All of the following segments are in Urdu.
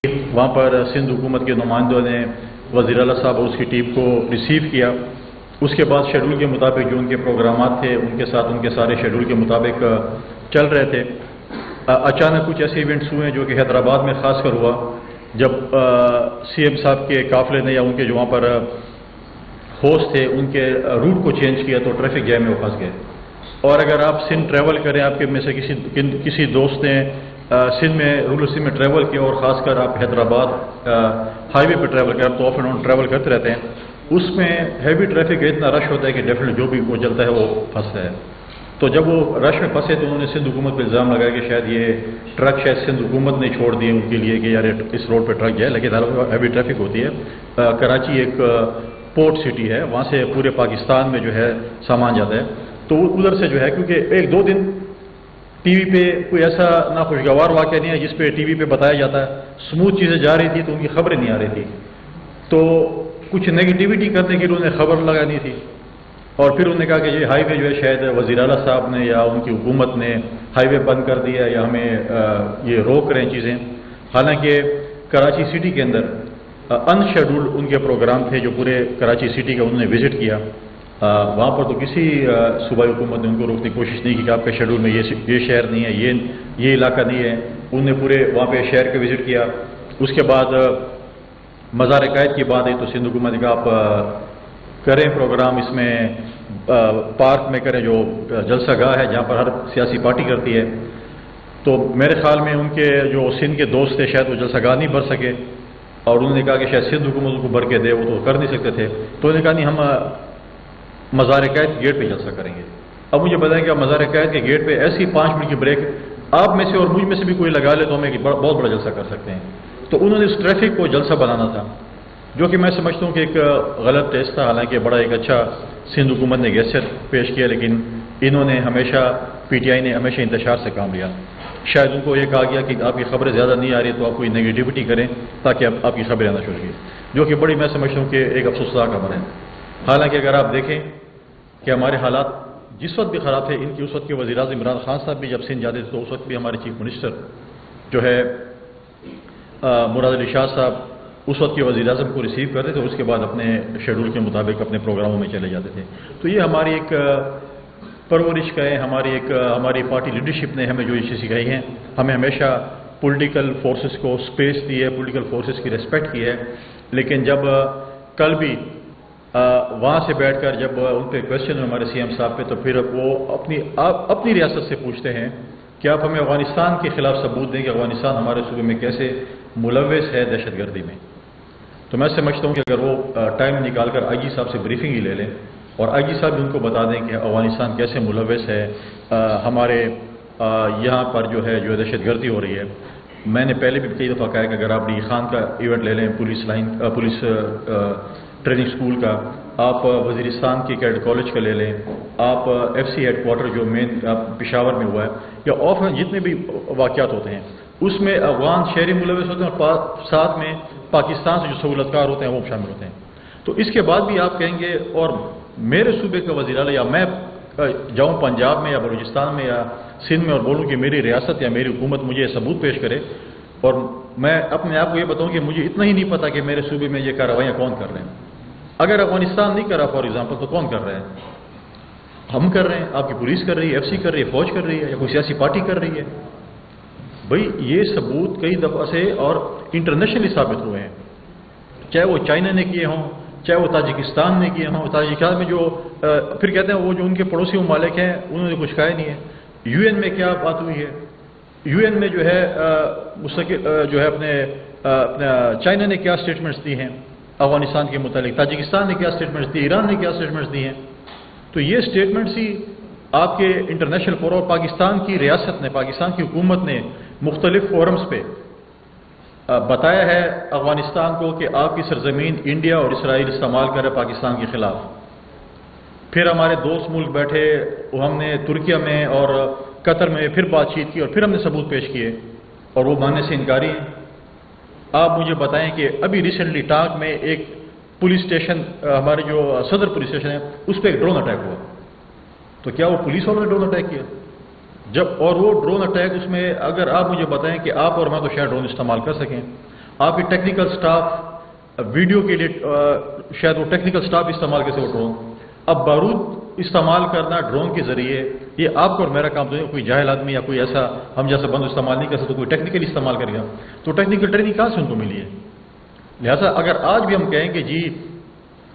وہاں پر سندھ حکومت کے نمائندوں نے وزیر اعلیٰ صاحب اور اس کی ٹیم کو ریسیو کیا. اس کے بعد شیڈول کے مطابق جو ان کے پروگرامات تھے ان کے ساتھ ان کے سارے شیڈول کے مطابق چل رہے تھے. اچانک کچھ ایسے ایونٹس ہوئے جو کہ حیدرآباد میں خاص کر ہوا جب سی ایم صاحب کے قافلے نے یا ان کے جو وہاں پر ہوسٹ تھے ان کے روٹ کو چینج کیا تو ٹریفک جیم میں وہ پھنس گئے. اور اگر آپ سندھ ٹریول کریں، آپ کے میں سے کسی دوست نے سندھ میں رورل سندھ میں ٹریول کیا اور خاص کر آپ حیدرآباد ہائی وے پہ ٹریول کریں، آپ تو آف اینڈ آن ٹریول کرتے رہتے ہیں، اس میں ہیوی ٹریفک کا اتنا رش ہوتا ہے کہ ڈیفینیٹلی جو بھی وہ چلتا ہے وہ پھنستا ہے. تو جب وہ رش میں پھنسے تو انہوں نے سندھ حکومت پہ الزام لگایا کہ شاید یہ ٹرک شاید سندھ حکومت نے چھوڑ دیے ان کے لیے کہ یار اس روڈ پہ ٹرک جائے، لیکن ہیوی ٹریفک ہوتی ہے. کراچی ایک پورٹ سٹی ہے، وہاں سے پورے پاکستان میں جو ہے سامان جاتا ہے. تو ادھر سے جو ہے کیونکہ ایک دو دن ٹی وی پہ کوئی ایسا ناخوشگوار واقعہ نہیں ہے جس پہ ٹی وی پہ بتایا جاتا ہے. اسموتھ چیزیں جا رہی تھی تو ان کی خبریں نہیں آ رہی تھی، تو کچھ نگیٹیوٹی کرنے کے لیے انہیں خبر لگانی تھی. اور پھر انہوں نے کہا کہ یہ ہائی وے جو ہے شاید وزیر اعلیٰ صاحب نے یا ان کی حکومت نے ہائی وے بند کر دیا یا ہمیں یہ روک رہے ہیں چیزیں. حالانکہ کراچی سٹی کے اندر ان شیڈولڈ ان کے پروگرام تھے جو پورے کراچی سٹی کا انہوں نے وزٹ کیا. وہاں پر تو کسی صوبائی حکومت نے ان کو روکنے کی کوشش نہیں کی کہ آپ کے شیڈول میں یہ شہر نہیں ہے، یہ علاقہ نہیں ہے. انہوں نے پورے وہاں پہ شہر کے وزٹ کیا. اس کے بعد مزار قائد کی بات آئی تو سندھ حکومت نے کہا آپ کریں پروگرام اس میں پارک میں کریں جو جلسہ گاہ ہے جہاں پر ہر سیاسی پارٹی کرتی ہے. تو میرے خیال میں ان کے جو سندھ کے دوست تھے شاید وہ جلسہ گاہ نہیں بھر سکے اور انہوں نے کہا کہ شاید سندھ حکومت کو بھر کے دے، وہ تو کر نہیں سکتے تھے. تو انہوں نے کہا نہیں ہم مزار قائد کے گیٹ پہ جلسہ کریں گے. اب مجھے بتائیں کہ آپ مزار قائد کے گیٹ پہ ایسی 5 منٹ کی بریک آپ میں سے اور مجھ میں سے بھی کوئی لگا لے تو ہم ایک بہت بڑا جلسہ کر سکتے ہیں. تو انہوں نے اس ٹریفک کو جلسہ بنانا تھا جو کہ میں سمجھتا ہوں کہ ایک غلط ٹیسٹ تھا. حالانکہ بڑا ایک اچھا سندھ حکومت نے گیسچر پیش کیا، لیکن انہوں نے ہمیشہ پی ٹی آئی نے ہمیشہ انتشار سے کام لیا. شاید ان کو یہ کہا گیا کہ آپ کی خبریں زیادہ نہیں آ رہی تو آپ کوئی نگیٹیوٹی کریں تاکہ آپ کی خبریں آنا شروع کی، جو کہ بڑی میں سمجھتا ہوں کہ ایک افسوسناک خبر ہے. حالانکہ اگر آپ دیکھیں کہ ہمارے حالات جس وقت بھی خراب تھے، ان کی اس وقت کے وزیر اعظم عمران خان صاحب بھی جب سندھ جاتے تھے تو اس وقت بھی ہمارے چیف منسٹر جو ہے مراد علی شاہ صاحب اس وقت کے وزیر اعظم کو ریسیو کرتے تھے، اس کے بعد اپنے شیڈول کے مطابق اپنے پروگراموں میں چلے جاتے تھے. تو یہ ہماری ایک پرورش کا ہے، ہماری پارٹی لیڈرشپ نے ہمیں جو یہ چیز سکھائی ہیں. ہمیں ہمیشہ پولیٹیکل فورسز کو سپیس دی ہے، پولیٹیکل فورسز کی ریسپیکٹ کی ہے. لیکن جب کل بھی وہاں سے بیٹھ کر جب ان پہ کوشچن ہمارے سی ایم صاحب پہ تو پھر وہ اپنی ریاست سے پوچھتے ہیں کہ آپ ہمیں افغانستان کے خلاف ثبوت دیں کہ افغانستان ہمارے صوبے میں کیسے ملوث ہے دہشت گردی میں. تو میں سمجھتا ہوں کہ اگر وہ ٹائم نکال کر آئی جی صاحب سے بریفنگ ہی لے لیں اور آئی جی صاحب بھی ان کو بتا دیں کہ افغانستان کیسے ملوث ہے ہمارے یہاں پر جو دہشت گردی ہو رہی ہے. میں نے پہلے بھی کئی دفعہ کہا کہ اگر آپ ڈی خان کا ایونٹ لے لیں، پولیس ٹریننگ سکول کا، آپ وزیرستان کے کیڈٹ کالج کا لے لیں، آپ ایف سی ہیڈ کوارٹر جو مین پشاور میں ہوا ہے، یا آف جتنے بھی واقعات ہوتے ہیں اس میں افغان شہری ملوث ہوتے ہیں اور ساتھ میں پاکستان سے جو سہولت کار ہوتے ہیں وہ شامل ہوتے ہیں. تو اس کے بعد بھی آپ کہیں گے اور میرے صوبے کا وزیر اعلیٰ یا میں جاؤں پنجاب میں یا بلوچستان میں یا سندھ میں اور بولوں کہ میری ریاست یا میری حکومت مجھے یہ ثبوت پیش کرے اور میں اپنے آپ کو یہ بتاؤں کہ مجھے اتنا ہی نہیں پتا کہ میرے صوبے میں یہ کارروائیاں کون کر رہے ہیں. اگر افغانستان نہیں کر رہا فار ایگزامپل تو کون کر رہے ہیں؟ ہم کر رہے ہیں، آپ کی پولیس کر رہی ہے، ایف سی کر رہی ہے، فوج کر رہی ہے، یا کوئی سیاسی پارٹی کر رہی ہے. بھئی یہ ثبوت کئی دفعہ سے اور انٹرنیشنلی ثابت ہوئے ہیں، چاہے وہ چائنا نے کیے ہوں، چاہے وہ تاجکستان نے کیے ہوں. تاجکستان میں جو پھر کہتے ہیں وہ جو ان کے پڑوسی ممالک ہیں انہوں نے کچھ کہا نہیں ہے. یو این میں کیا بات ہوئی ہے؟ یو این میں جو ہے مستقل جو ہے اپنے چائنا نے کیا اسٹیٹمنٹس دی ہیں افغانستان کے متعلق، تاجکستان نے کیا اسٹیٹمنٹس دی، ایران نے کیا اسٹیٹمنٹس دی ہیں. تو یہ اسٹیٹمنٹس ہی آپ کے انٹرنیشنل فورم، پاکستان کی ریاست نے، پاکستان کی حکومت نے مختلف فورمز پہ بتایا ہے افغانستان کو کہ آپ کی سرزمین انڈیا اور اسرائیل استعمال کر رہے پاکستان کے خلاف. پھر ہمارے دوست ملک بیٹھے، ہم نے ترکیہ میں اور قطر میں پھر بات چیت کی اور پھر ہم نے ثبوت پیش کیے اور وہ ماننے سے انکاری ہیں. آپ مجھے بتائیں کہ ابھی ریسنٹلی ٹانک میں ایک پولیس اسٹیشن، ہمارے جو صدر پولیس اسٹیشن ہے اس پہ ایک ڈرون اٹیک ہوا. تو کیا وہ پولیس والوں نے ڈرون اٹیک کیا؟ اور وہ ڈرون اٹیک اس میں اگر آپ مجھے بتائیں کہ آپ اور میں تو شاید ڈرون استعمال کر سکیں آپ کی ٹیکنیکل سٹاف ویڈیو کے لیے شاید وہ ٹیکنیکل سٹاف استعمال کیسے وہ ڈرون، اب بارود استعمال کرنا ڈرون کے ذریعے یہ آپ کو اور میرا کام تو نہیں، کوئی جاہل آدمی یا کوئی ایسا ہم جیسا بند استعمال نہیں کر سکتا، کوئی ٹیکنیکل استعمال کرے گا، تو ٹیکنیکل ٹریننگ کہاں سے ان کو ملی ہے؟ لہٰذا اگر آج بھی ہم کہیں کہ جی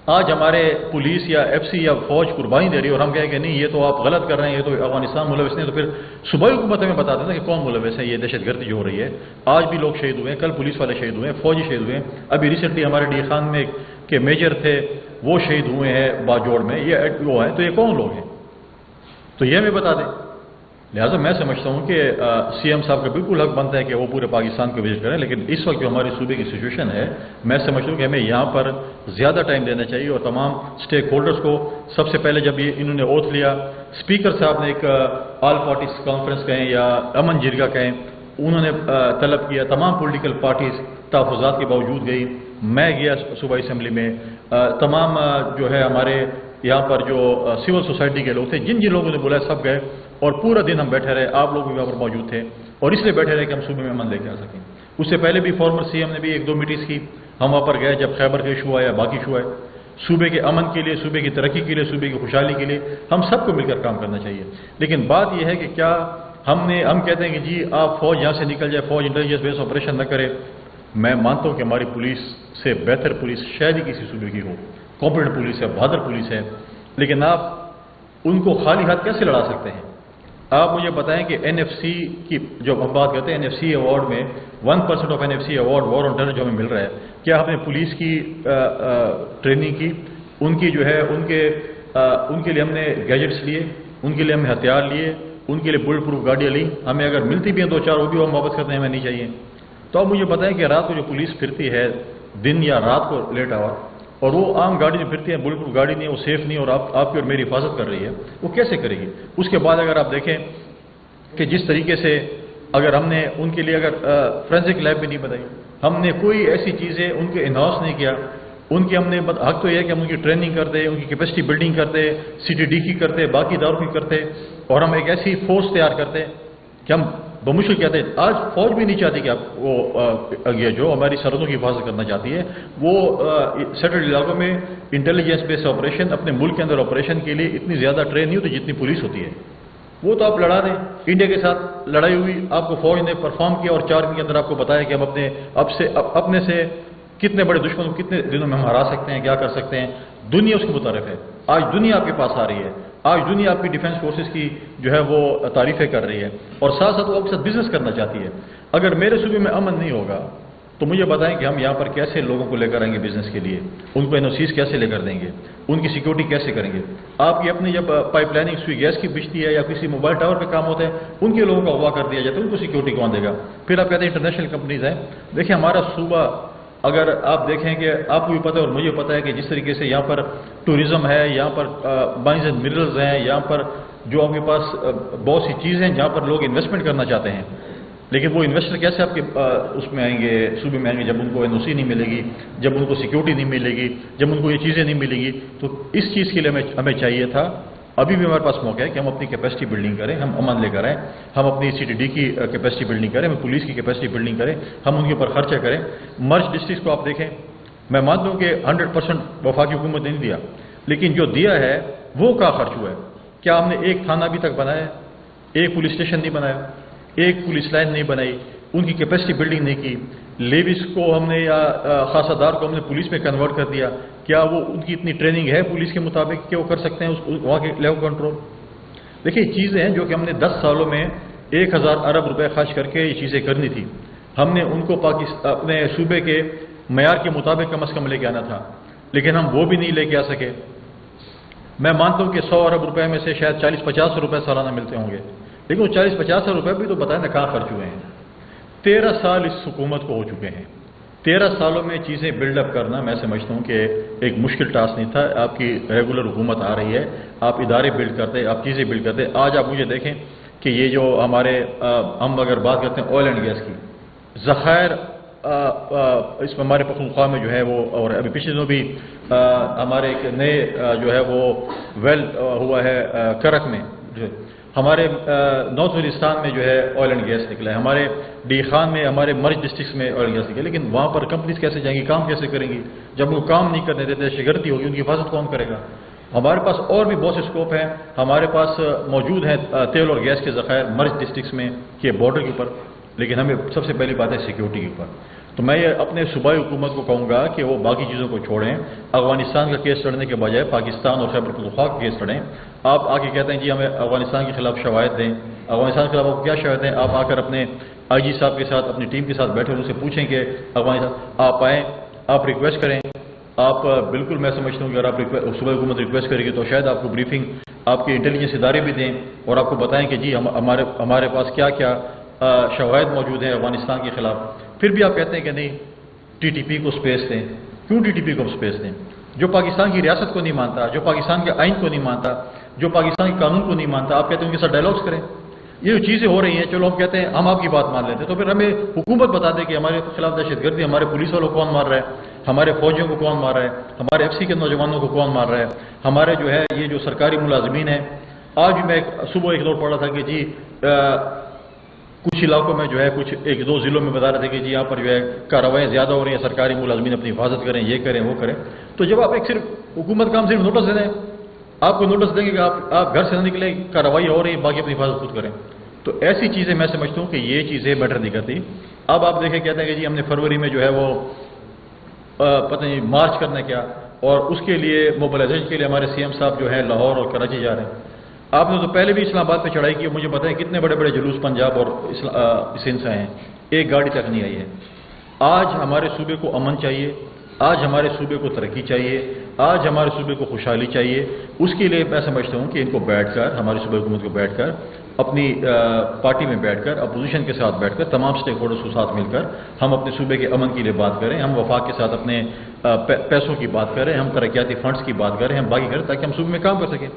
آج ہمارے پولیس یا ایف سی یا فوج قربانی دے رہی ہے اور ہم کہیں کہ نہیں یہ تو آپ غلط کر رہے ہیں، یہ تو افغانستان ملوث نہیں، تو پھر صوبائی حکومت ہمیں بتا دینا کہ کون ملوث ہے، یہ دہشت گردی جو ہو رہی ہے۔ آج بھی لوگ شہید ہوئے ہیں، کل پولیس والے شہید ہوئے ہیں، فوجی شہید ہوئے ہیں، ابھی ریسنٹلی ہمارے ڈی خان میں کے میجر تھے وہ شہید ہوئے ہیں باجوڑ میں، یہ وہ ہیں، تو یہ کون لوگ ہیں؟ تو یہ ہمیں بتا دیں۔ لہٰذا میں سمجھتا ہوں کہ سی ایم صاحب کا بالکل حق بنتا ہے کہ وہ پورے پاکستان کو وزٹ کریں، لیکن اس وقت جو ہماری صوبے کی سچویشن ہے میں سمجھتا ہوں کہ ہمیں یہاں پر زیادہ ٹائم دینا چاہیے، اور تمام اسٹیک ہولڈرز کو سب سے پہلے جب یہ انہوں نے اوتھ لیا، اسپیکر صاحب نے ایک آل پارٹیز کانفرنس کہیں یا امن جرگہ کہیں، انہوں نے طلب کیا، تمام پولیٹیکل پارٹیز تحفظات کے باوجود گئی، میں گیا صوبائی اسمبلی میں، تمام جو ہے ہمارے یہاں پر جو سول سوسائٹی کے لوگ تھے، جن جن لوگوں نے بولا سب گئے، اور پورا دن ہم بیٹھے رہے، آپ لوگ بھی وہاں پر موجود تھے، اور اس لیے بیٹھے رہے کہ ہم صوبے میں امن لے کے آ سکیں۔ اس سے پہلے بھی فارمر سی ایم نے بھی ایک دو میٹنگز کی، ہم وہاں پر گئے جب خیبر کا ایشو آیا، باقی ایشو آئے، صوبے کے امن کے لیے، صوبے کی ترقی کے لیے، صوبے کی خوشحالی کے لیے ہم سب کو مل کر کام کرنا چاہیے۔ لیکن بات یہ ہے کہ کیا ہم کہتے ہیں کہ جی آپ فوج یہاں سے نکل جائے، فوج انٹیلیجنس بیس آپریشن نہ کرے۔ میں مانتا ہوں کہ ہماری پولیس سے بہتر پولیس شاید ہی کسی صوبے کی ہو، کمپیٹنٹ پولیس ہے، بہادر پولیس ہے، لیکن آپ ان کو خالی ہاتھ کیسے لڑا سکتے ہیں؟ آپ مجھے بتائیں کہ این ایف سی کی جو ہم بات کرتے ہیں، این ایف سی ایوارڈ میں 1% of N F C award war on terror جو ہمیں مل رہا ہے، کیا آپ نے پولیس کی ٹریننگ کی، ان کی جو ہے ان کے لیے ہم نے گیجٹس لیے، ان کے لیے ہم نے ہتھیار لیے، ان کے لیے بلٹ پروف گاڑیاں لی، ہمیں اگر ملتی بھی ہیں دو چار وہ بھی ہم واپس کرتے ہیں، ہمیں نہیں چاہیے۔ تو آپ مجھے بتائیں کہ رات کو جو پولیس پھرتی ہے دن یا رات کو لیٹ آور، اور وہ عام گاڑی جو پھرتی ہے، بلٹ پروف گاڑی نہیں ہے، وہ سیف نہیں، اور آپ کی اور میری حفاظت کر رہی ہے، وہ کیسے کرے گی؟ اس کے بعد اگر آپ دیکھیں کہ جس طریقے سے اگر ہم نے ان کے لیے اگر فورینسک لیب بھی نہیں بنائی، ہم نے کوئی ایسی چیزیں ان کے انہاؤس نہیں کیا، ان کی ہم نے حق تو یہ ہے کہ ہم ان کی ٹریننگ کرتے، ان کی کیپیسٹی بلڈنگ کرتے، سی ٹی ڈی کی کرتے، باقی اداروں کی کرتے، اور ہم ایک ایسی فورس تیار کرتے کہ ہم بمشکل کہتے ہیں۔ آج فوج بھی نہیں چاہتی کہ آپ وہ یہ جو ہماری سرحدوں کی حفاظت کرنا چاہتی ہے، وہ سیٹلڈ علاقوں میں انٹیلیجنس بیس آپریشن اپنے ملک کے اندر آپریشن کے لیے اتنی زیادہ ٹرین نہیں ہوتی جتنی پولیس ہوتی ہے۔ وہ تو آپ لڑا دیں، انڈیا کے ساتھ لڑائی ہوئی، آپ کو فوج نے پرفارم کیا، اور 4 دن کے اندر آپ کو بتایا کہ ہم اپنے سے کتنے بڑے دشمن کو کتنے دنوں میں ہم ہرا سکتے ہیں، کیا کر سکتے ہیں۔ دنیا اس کے متعارف ہے، آج دنیا آپ کے پاس آ رہی ہے، آج دنیا آپ کی ڈیفنس فورسز کی جو ہے وہ تعریفیں کر رہی ہے، اور ساتھ ساتھ وہ آپ کے ساتھ بزنس کرنا چاہتی ہے۔ اگر میرے صوبے میں امن نہیں ہوگا تو مجھے بتائیں کہ ہم یہاں پر کیسے لوگوں کو لے کر آئیں گے بزنس کے لیے، ان کو NOCs کیسے لے کر دیں گے، ان کی سیکورٹی کیسے کریں گے؟ آپ کی اپنی جب پائپ لائننگ سوئی گیس کی بجتی ہے یا کسی موبائل ٹاور پہ کام ہوتا ہے، ان کے لوگوں کا اغوا کر دیا جاتا ہے، ان کو سیکورٹی کون دے گا؟ پھر آپ کہتے ہیں انٹرنیشنل کمپنیز ہیں۔ دیکھیں ہمارا صوبہ، اگر آپ دیکھیں کہ آپ کو بھی پتہ ہے اور مجھے پتہ ہے کہ جس طریقے سے یہاں پر ٹورزم ہے، یہاں پر مائنز اینڈ منرلز ہیں، یہاں پر جو آپ کے پاس بہت سی چیزیں ہیں جہاں پر لوگ انویسٹمنٹ کرنا چاہتے ہیں، لیکن وہ انویسٹر کیسے آپ کے اس میں آئیں گے، صوبے میں آئیں گے، جب ان کو NOC نہیں ملے گی، جب ان کو سیکورٹی نہیں ملے گی، جب ان کو یہ چیزیں نہیں ملیں گی۔ تو اس چیز کے لیے ہمیں چاہیے تھا، ابھی بھی ہمارے پاس موقع ہے کہ ہم اپنی کیپیسٹی بلڈنگ کریں، ہم امن لے کر آئیں، ہم اپنی CTD کی کیپیسٹی بلڈنگ کریں، ہم پولیس کی کیپیسٹی بلڈنگ کریں، ہم ان کے اوپر خرچہ کریں۔ مرج ڈسٹرکٹس کو آپ دیکھیں، میں مانتا ہوں کہ 100% وفاقی حکومت نے نہیں دیا، لیکن جو دیا ہے وہ کیا خرچ ہوا ہے؟ کیا ہم نے ایک تھانہ ابھی تک بنایا، ایک پولیس اسٹیشن نہیں بنایا، ایک پولیس لائن نہیں بنائی، ان کی کیپیسٹی بلڈنگ نہیں کی، لیویز کو ہم نے یا خاصہ دار کو ہم نے پولیس میں کنورٹ کر دیا، کیا وہ ان کی اتنی ٹریننگ ہے پولیس کے مطابق کہ وہ کر سکتے ہیں وہاں کے لیول کنٹرول؟ دیکھیے چیزیں ہیں جو کہ ہم نے 10 سالوں میں 1000 ارب روپے خرچ کر کے یہ چیزیں کرنی تھی، ہم نے ان کو اپنے صوبے کے معیار کے مطابق کم از کم لے کے آنا تھا، لیکن ہم وہ بھی نہیں لے کے آ سکے۔ میں مانتا ہوں کہ 100 ارب روپے میں سے شاید 40-50 روپے سالانہ ملتے ہوں گے، لیکن وہ 40-50 روپے بھی تو بتائیں نا کہاں خرچ ہوئے ہیں۔ 13 سال اس حکومت کو ہو چکے ہیں، 13 سالوں میں چیزیں بلڈ اپ کرنا میں سمجھتا ہوں کہ ایک مشکل ٹاسک نہیں تھا۔ آپ کی ریگولر حکومت آ رہی ہے، آپ ادارے بلڈ کرتے، آپ چیزیں بلڈ کرتے۔ آج آپ مجھے دیکھیں کہ یہ جو ہمارے ہم اگر بات کرتے ہیں آئل اینڈ گیس کی ذخائر، اس میں ہمارے پختونخوا میں جو ہے وہ، اور ابھی پچھلے دنوں بھی ہمارے ایک نئے جو ہے وہ ویل ہوا ہے کرک میں، ہمارے نارتھ وزیرستان میں جو ہے آئل اینڈ گیس نکلا ہے، ہمارے ڈی خان میں، ہمارے مرج ڈسٹرکٹس میں آئل اینڈ گیس نکلا ہے، لیکن وہاں پر کمپنیز کیسے جائیں گی، کام کیسے کریں گی؟ جب وہ کام نہیں کرنے دیتے، شگردی ہوگی، ان کی حفاظت کون کرے گا؟ ہمارے پاس اور بھی بہت سے اسکوپ ہیں، ہمارے پاس موجود ہیں تیل اور گیس کے ذخائر مرج ڈسٹرکٹس میں کے بارڈر کے اوپر، لیکن ہمیں سب سے پہلی بات ہے سیکیورٹی کے اوپر۔ تو میں یہ اپنے صوبائی حکومت کو کہوں گا کہ وہ باقی چیزوں کو چھوڑیں، افغانستان کا کیس لڑنے کے بجائے پاکستان اور خیبر پختونخوا کا کیس لڑیں۔ آپ آ کے کہتے ہیں جی ہمیں افغانستان کے خلاف شواہد دیں، افغانستان کے خلاف آپ کو کیا شواہد دیں؟ آپ آ کر اپنے آئی جی صاحب کے ساتھ، اپنی ٹیم کے ساتھ بیٹھے ان سے پوچھیں کہ افغانستان آپ آئیں، آپ ریکویسٹ کریں۔ آپ بالکل میں سمجھتا ہوں کہ اگر آپ صوبائی حکومت ریکویسٹ کرے گی تو شاید آپ کو بریفنگ آپ کے انٹیلیجنس ادارے بھی دیں اور آپ کو بتائیں کہ جی ہمارے پاس کیا کیا شواہد موجود ہیں افغانستان کے خلاف۔ پھر بھی آپ کہتے ہیں کہ نہیں ٹی ٹی پی کو سپیس دیں۔ کیوں ٹی ٹی پی کو سپیس دیں؟ جو پاکستان کی ریاست کو نہیں مانتا، جو پاکستان کے آئین کو نہیں مانتا، جو پاکستان کے قانون کو نہیں مانتا، آپ کہتے ہیں ان کے ساتھ ڈائلاگس کریں۔ یہ جو چیزیں ہو رہی ہیں، چلو ہم کہتے ہیں ہم آپ کی بات مان لیتے ہیں، تو پھر ہمیں حکومت بتا دے کہ ہمارے خلاف دہشت گردی، ہمارے پولیس والوں کو کون مار رہا ہے، ہمارے فوجیوں کو کون مار رہا ہے، ہمارے ایف سی کے نوجوانوں کو کون مار رہا ہے، ہمارے جو ہے یہ جو سرکاری ملازمین ہیں۔ آج بھی میں صبح ایک دور پڑھ رہا تھا کہ جی کچھ علاقوں میں جو ہے کچھ ایک دو ضلعوں میں بتا رہے تھے کہ جی یہاں پر جو ہے کارروائیاں زیادہ ہو رہی ہیں، سرکاری ملازمین اپنی حفاظت کریں، یہ کریں وہ کریں۔ تو جب آپ ایک صرف حکومت کا ہم صرف نوٹس دے دیں، آپ کو نوٹس دیں گے کہ آپ گھر سے نہ نکلیں، کارروائی ہو رہی ہے، باقی اپنی حفاظت خود کریں۔ تو ایسی چیزیں میں سمجھتا ہوں کہ یہ چیزیں میٹر نہیں کرتی۔ اب آپ دیکھیں کہتے ہیں کہ جی ہم نے فروری میں جو ہے وہ پتہ نہیں مارچ کرنا کیا، اور اس کے لیے موبلائزیشن کے لیے ہمارے سی ایم صاحب جو ہیں لاہور اور کراچی جا رہے ہیں۔ آپ نے تو پہلے بھی اسلام آباد پہ چڑھائی کی، مجھے پتہ ہے کتنے بڑے بڑے جلوس پنجاب اور سندھ سے ہیں، ایک گاڑی تک نہیں آئی ہے۔ آج ہمارے صوبے کو امن چاہیے، آج ہمارے صوبے کو ترقی چاہیے، آج ہمارے صوبے کو خوشحالی چاہیے۔ اس کے لیے میں سمجھتا ہوں کہ ان کو بیٹھ کر، ہماری صوبائی حکومت کو بیٹھ کر، اپنی پارٹی میں بیٹھ کر، اپوزیشن کے ساتھ بیٹھ کر، تمام اسٹیک ہولڈرز کے ساتھ مل کر ہم اپنے صوبے کے امن کے لیے بات کریں، ہم وفاق کے ساتھ اپنے پیسوں کی بات کریں، ہم ترقیاتی فنڈز کی بات کریں، ہم باقی کریں تاکہ ہم صوبے میں کام کر سکیں۔